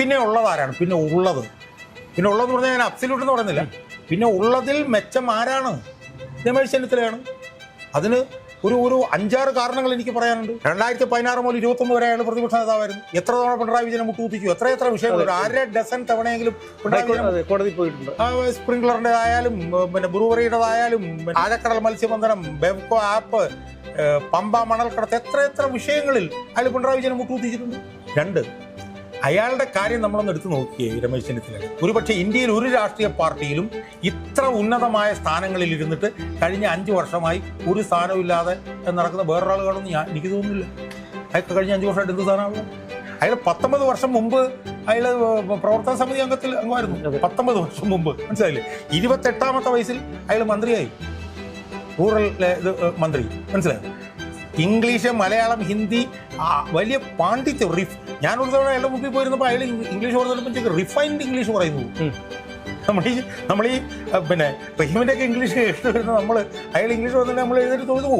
പിന്നെ ഉള്ളതാരാണ്? പിന്നെ ഉള്ളതെന്ന് പറഞ്ഞാൽ ഞാൻ അബ്സല്യൂട്ട് എന്ന് പറയുന്നില്ല. പിന്നെ ഉള്ളതിൽ മെച്ചം ആരാണ്? രമേശ് ചെന്നിത്തലയാണ്. അതിന് ഒരു 5-6 കാരണങ്ങൾ എനിക്ക് പറയാനുണ്ട്. 2016 മുതൽ 21 വരെ അയാൾ പ്രതിപക്ഷ നേതാവായിരുന്നു. എത്ര തവണ പിണറായി വിജയനെ മുട്ടുകുത്തിച്ചു? എത്ര വിഷയങ്ങൾ, ഒരു 1/2 ഡസൻ തവണയെങ്കിലും കോടതി പോയിട്ടുണ്ട്. സ്പ്രിംഗ്ലറിൻ്റെതായാലും പിന്നെ ബ്രൂവറിയുടേതായാലും ആഴക്കടൽ മത്സ്യബന്ധനം, ബെവ്കോ ആപ്പ്, പമ്പ മണൽക്കടത്ത്, എത്ര വിഷയങ്ങളിൽ അയാൾ പിണറായി വിജയനെ മുട്ടുകുത്തിച്ചിട്ടുണ്ട്. 2, അയാളുടെ കാര്യം നമ്മളൊന്ന് എടുത്തു നോക്കിയേ. രമേശ് ചെന്നിത്തല ഒരുപക്ഷെ ഇന്ത്യയിൽ ഒരു രാഷ്ട്രീയ പാർട്ടിയിലും ഇത്ര ഉന്നതമായ സ്ഥാനങ്ങളിൽ ഇരുന്നിട്ട് കഴിഞ്ഞ 5 വർഷമായി ഒരു സ്ഥാനമില്ലാതെ നടക്കുന്ന വേറൊരാൾ കാണുമെന്ന് എനിക്ക് തോന്നുന്നില്ല. അയാൾക്ക് കഴിഞ്ഞ 5 വർഷമായിട്ട് എന്ത് സ്ഥാനമാണ്? അയാൾ 19 വർഷം മുമ്പ് അയാൾ പ്രവർത്തന സമിതി അംഗമായിരുന്നു. 19 വർഷം മുമ്പ്, മനസ്സിലായില്ലേ? 28ാമത്തെ വയസ്സിൽ അയാൾ മന്ത്രിയായി, റൂറൽ മന്ത്രി, മനസ്സിലായോ? ഇംഗ്ലീഷ്, മലയാളം, ഹിന്ദി വലിയ പാണ്ഡിത്യം. ഞാനൊരു തവണ അയാളുടെ മുമ്പിൽ പോയിരുന്നപ്പോൾ അയാൾ ഇംഗ്ലീഷ് പറഞ്ഞപ്പോഴത്തേക്ക് റിഫൈൻഡ് ഇംഗ്ലീഷ് പറയുന്നു. നമ്മൾ ഈ പിന്നെ റഹീമിൻ്റെ ഒക്കെ ഇംഗ്ലീഷ് കേട്ട് വരുന്ന അയാൾ ഇംഗ്ലീഷ് പറഞ്ഞാൽ നമ്മൾ എഴുന്നേറ്റ് തൊഴുതു പോകും.